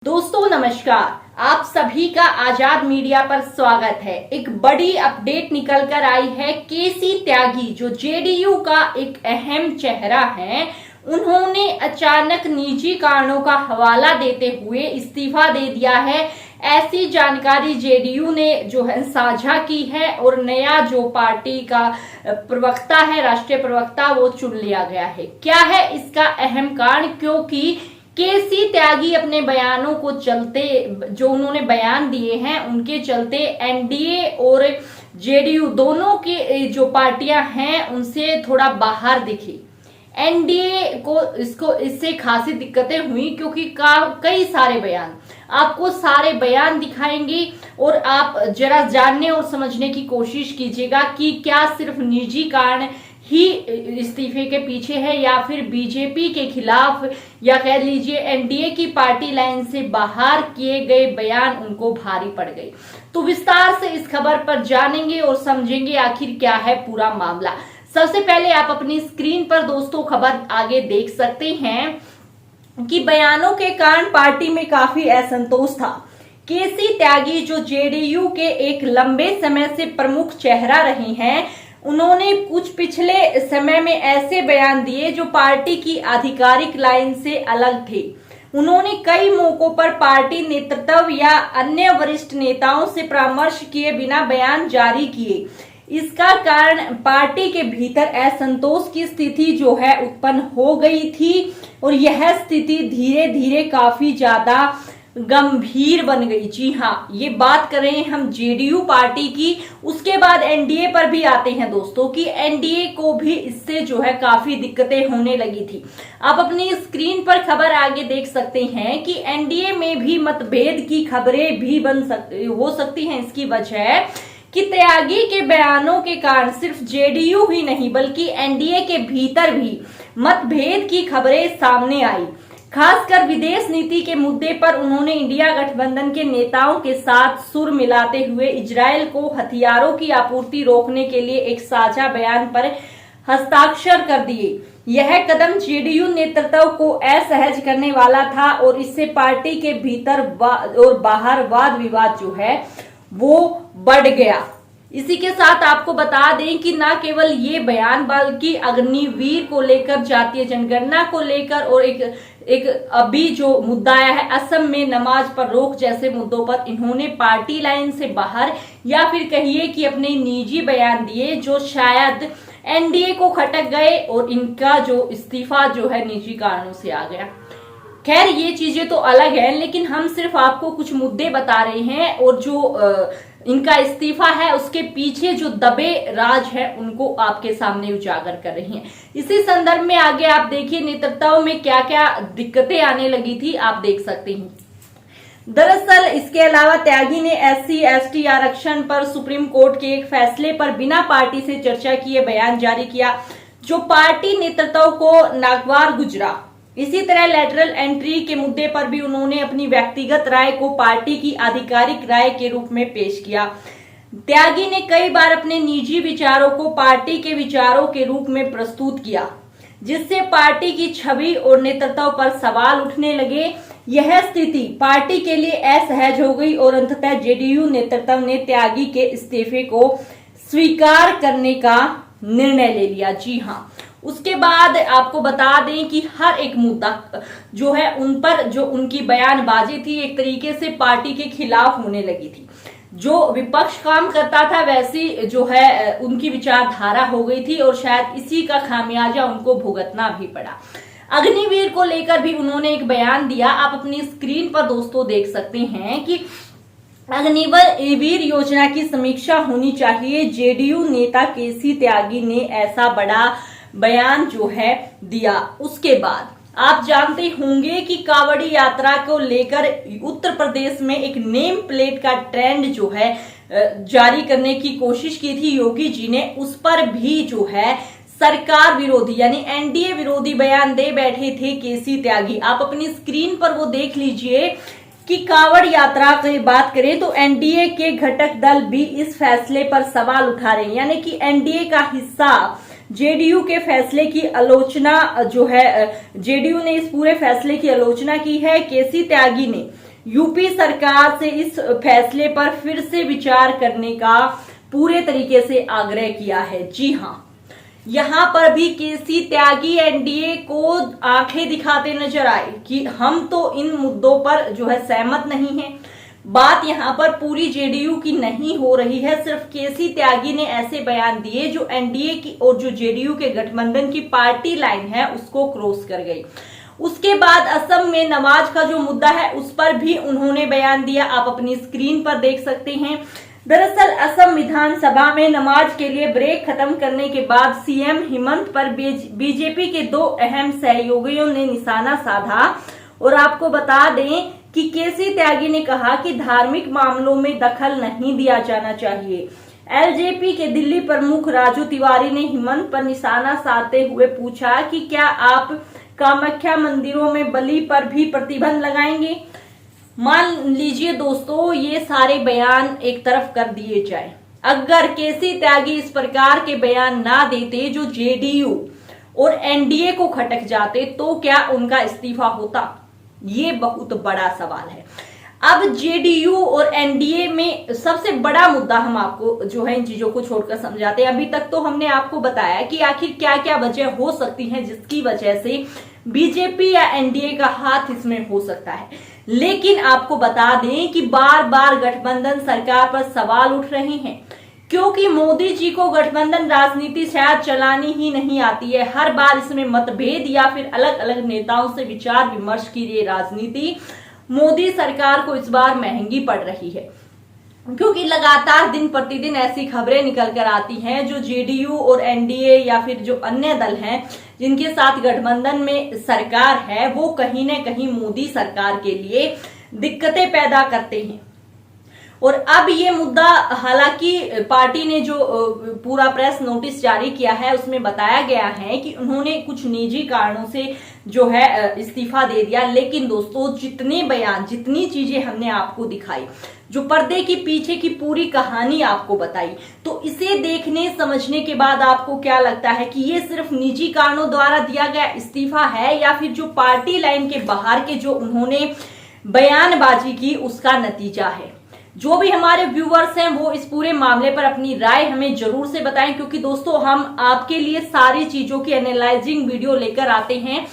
दोस्तों नमस्कार, आप सभी का आजाद मीडिया पर स्वागत है। एक बड़ी अपडेट निकल कर आई है। केसी त्यागी जो जेडीयू का एक अहम चेहरा है, उन्होंने अचानक निजी कारणों का हवाला देते हुए इस्तीफा दे दिया है। ऐसी जानकारी जेडीयू ने जो है साझा की है और नया जो पार्टी का प्रवक्ता है, राष्ट्रीय प्रवक्ता, वो चुन लिया गया है। क्या है इसका अहम कारण? क्योंकि केसी त्यागी अपने बयानों को चलते, जो उन्होंने बयान दिए हैं उनके चलते एनडीए और जेडीयू दोनों की जो पार्टियां हैं उनसे थोड़ा बाहर दिखी। एनडीए को इससे खासी दिक्कतें हुई क्योंकि कई सारे बयान, आपको सारे बयान दिखाएंगे और आप जरा जानने और समझने की कोशिश कीजिएगा कि क्या सिर्फ निजी कारण ही इस्तीफे के पीछे है या फिर बीजेपी के खिलाफ या कह लीजिए एनडीए की पार्टी लाइन से बाहर किए गए बयान उनको भारी पड़ गए। तो विस्तार से इस खबर पर जानेंगे और समझेंगे आखिर क्या है पूरा मामला। सबसे पहले आप अपनी स्क्रीन पर दोस्तों खबर आगे देख सकते हैं कि बयानों के कारण पार्टी में काफी असंतोष था। केसी त्यागी जो जेडीयू के एक लंबे समय से प्रमुख चेहरा रहे हैं, उन्होंने कुछ पिछले समय में ऐसे बयान दिए जो पार्टी की आधिकारिक लाइन से अलग थे। उन्होंने कई मौकों पर पार्टी नेतृत्व या अन्य वरिष्ठ नेताओं से परामर्श किए बिना बयान जारी किए। इसका कारण पार्टी के भीतर असंतोष की स्थिति जो है उत्पन्न हो गई थी और यह स्थिति धीरे धीरे काफी ज्यादा गंभीर बन गई। जी हाँ, ये बात कर रहे हैं हम जेडीयू पार्टी की। उसके बाद एनडीए पर भी आते हैं दोस्तों कि एनडीए को भी इससे जो है काफी दिक्कतें होने लगी थी। आप अपनी स्क्रीन पर खबर आगे देख सकते हैं कि एनडीए में भी मतभेद की खबरें भी हो सकती हैं। इसकी वजह कि त्यागी के बयानों के कारण सिर्फ जेडीयू ही नहीं बल्कि एनडीए के भीतर भी मतभेद की खबरें सामने आई। खासकर विदेश नीति के मुद्दे पर उन्होंने इंडिया गठबंधन के नेताओं के साथ सुर मिलाते हुए इजरायल को हथियारों की आपूर्ति रोकने के लिए एक साझा बयान पर हस्ताक्षर कर दिए। यह कदम जेडीयू नेतृत्व को असहज करने वाला था और इससे पार्टी के भीतर और बाहर वाद विवाद जो है वो बढ़ गया। इसी के साथ आपको बता दें कि न केवल ये बयान बल्कि अग्निवीर को लेकर, जातीय जनगणना को लेकर और एक अभी जो मुद्दा आया है असम में नमाज पर रोक जैसे मुद्दों पर इन्होंने पार्टी लाइन से बाहर या फिर कहिए कि अपने निजी बयान दिए जो शायद एनडीए को खटक गए और इनका जो इस्तीफा जो है निजी कारणों से आ गया। खैर ये चीजें तो अलग है, लेकिन हम सिर्फ आपको कुछ मुद्दे बता रहे हैं और जो इनका इस्तीफा है उसके पीछे जो दबे राज है उनको आपके सामने उजागर कर रही हैं। इसी संदर्भ में आगे आप देखिए नेतृत्व में क्या क्या दिक्कतें आने लगी थी, आप देख सकते हैं। दरअसल इसके अलावा त्यागी ने SC/ST आरक्षण पर सुप्रीम कोर्ट के एक फैसले पर बिना पार्टी से चर्चा किए बयान जारी किया जो पार्टी नेतृत्व को नागवार गुजरा। इसी तरह लेटरल एंट्री के मुद्दे पर भी उन्होंने अपनी व्यक्तिगत राय को पार्टी की आधिकारिक राय के रूप में पेश किया। त्यागी ने कई बार अपने निजी विचारों को पार्टी के विचारों के रूप में प्रस्तुत किया, जिससे पार्टी की छवि और नेतृत्व पर सवाल उठने लगे। यह स्थिति पार्टी के लिए असहज हो गई और अंततः जेडीयू नेतृत्व ने त्यागी के इस्तीफे को स्वीकार करने का निर्णय ले लिया। जी हाँ, उसके बाद आपको बता दें कि हर एक मुद्दा जो है उन पर जो उनकी बयानबाजी थी एक तरीके से पार्टी के खिलाफ होने लगी थी। जो विपक्ष काम करता था वैसी जो है उनकी विचारधारा हो गई थी और शायद इसी का खामियाजा उनको भुगतना भी पड़ा। अग्निवीर को लेकर भी उन्होंने एक बयान दिया। आप अपनी स्क्रीन पर दोस्तों देख सकते हैं कि अग्निवीर योजना की समीक्षा होनी चाहिए। जेडीयू नेता केसी त्यागी ने ऐसा बड़ा बयान जो है दिया। उसके बाद आप जानते होंगे कि कांवड़ी यात्रा को लेकर उत्तर प्रदेश में एक नेम प्लेट का ट्रेंड जो है जारी करने की कोशिश की थी योगी जी ने। उस पर भी जो है सरकार विरोधी यानी एनडीए विरोधी बयान दे बैठे थे केसी त्यागी। आप अपनी स्क्रीन पर वो देख लीजिए कि कांवड़ यात्रा की बात करें तो एनडीए के घटक दल भी इस फैसले पर सवाल उठा रहे हैं, यानी कि एनडीए का हिस्सा जेडीयू के फैसले की आलोचना जो है जेडीयू ने इस पूरे फैसले की आलोचना की है। केसी त्यागी ने यूपी सरकार से इस फैसले पर फिर से विचार करने का पूरे तरीके से आग्रह किया है। जी हां, यहां पर भी केसी त्यागी एनडीए को आंखें दिखाते नजर आए कि हम तो इन मुद्दों पर जो है सहमत नहीं है। बात यहां पर पूरी जेडीयू की नहीं हो रही है, सिर्फ केसी त्यागी ने ऐसे बयान दिए जो एनडीए की और जो जेडीयू के गठबंधन की पार्टी लाइन है उसको क्रॉस कर गई। उसके बाद असम में नमाज का जो मुद्दा है उस पर भी उन्होंने बयान दिया, आप अपनी स्क्रीन पर देख सकते हैं। दरअसल असम विधानसभा में नमाज के लिए ब्रेक खत्म करने के बाद सीएम हेमंत पर बीजेपी के दो अहम सहयोगियों ने निशाना साधा और आपको बता दें कि केसी त्यागी ने कहा कि धार्मिक मामलों में दखल नहीं दिया जाना चाहिए। एलजेपी के दिल्ली प्रमुख राजू तिवारी ने हेमंत पर निशाना साधते हुए पूछा कि क्या आप कामाख्या मंदिरों में बलि पर भी प्रतिबंध लगाएंगे। मान लीजिए दोस्तों, ये सारे बयान एक तरफ कर दिए जाए, अगर केसी त्यागी इस प्रकार के बयान ना देते जो जेडीयू और एनडीए को खटक जाते, तो क्या उनका इस्तीफा होता? ये बहुत बड़ा सवाल है। अब जेडीयू और एनडीए में सबसे बड़ा मुद्दा हम आपको जो है इन चीजों को छोड़कर समझाते हैं। अभी तक तो हमने आपको बताया कि आखिर क्या क्या वजह हो सकती है जिसकी वजह से बीजेपी या एनडीए का हाथ इसमें हो सकता है, लेकिन आपको बता दें कि बार बार गठबंधन सरकार पर सवाल उठ रहे हैं क्योंकि मोदी जी को गठबंधन राजनीति शायद चलानी ही नहीं आती है। हर बार इसमें मतभेद या फिर अलग अलग नेताओं से विचार विमर्श की ये राजनीति मोदी सरकार को इस बार महंगी पड़ रही है, क्योंकि लगातार दिन प्रतिदिन ऐसी खबरें निकल कर आती हैं जो जेडीयू और एनडीए या फिर जो अन्य दल हैं जिनके साथ गठबंधन में सरकार है, वो कहीं न कहीं मोदी सरकार के लिए दिक्कतें पैदा करते हैं। और अब ये मुद्दा, हालांकि पार्टी ने जो पूरा प्रेस नोटिस जारी किया है उसमें बताया गया है कि उन्होंने कुछ निजी कारणों से जो है इस्तीफा दे दिया, लेकिन दोस्तों जितने बयान, जितनी चीजें हमने आपको दिखाई, जो पर्दे के पीछे की पूरी कहानी आपको बताई, तो इसे देखने समझने के बाद आपको क्या लगता है कि ये सिर्फ निजी कारणों द्वारा दिया गया इस्तीफा है या फिर जो पार्टी लाइन के बाहर के जो उन्होंने बयानबाजी की उसका नतीजा है? जो भी हमारे व्यूअर्स हैं वो इस पूरे मामले पर अपनी राय हमें जरूर से बताएं, क्योंकि दोस्तों हम आपके लिए सारी चीजों की एनालाइजिंग वीडियो लेकर आते हैं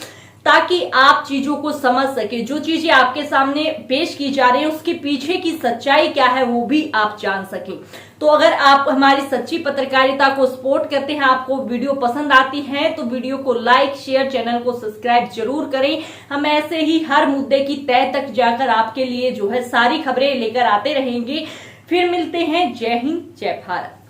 ताकि आप चीजों को समझ सके। जो चीजें आपके सामने पेश की जा रही है उसके पीछे की सच्चाई क्या है वो भी आप जान सके। तो अगर आप हमारी सच्ची पत्रकारिता को सपोर्ट करते हैं, आपको वीडियो पसंद आती है, तो वीडियो को लाइक, शेयर, चैनल को सब्सक्राइब जरूर करें। हम ऐसे ही हर मुद्दे की तह तक जाकर आपके लिए जो है सारी खबरें लेकर आते रहेंगे। फिर मिलते हैं। जय हिंद, जय भारत।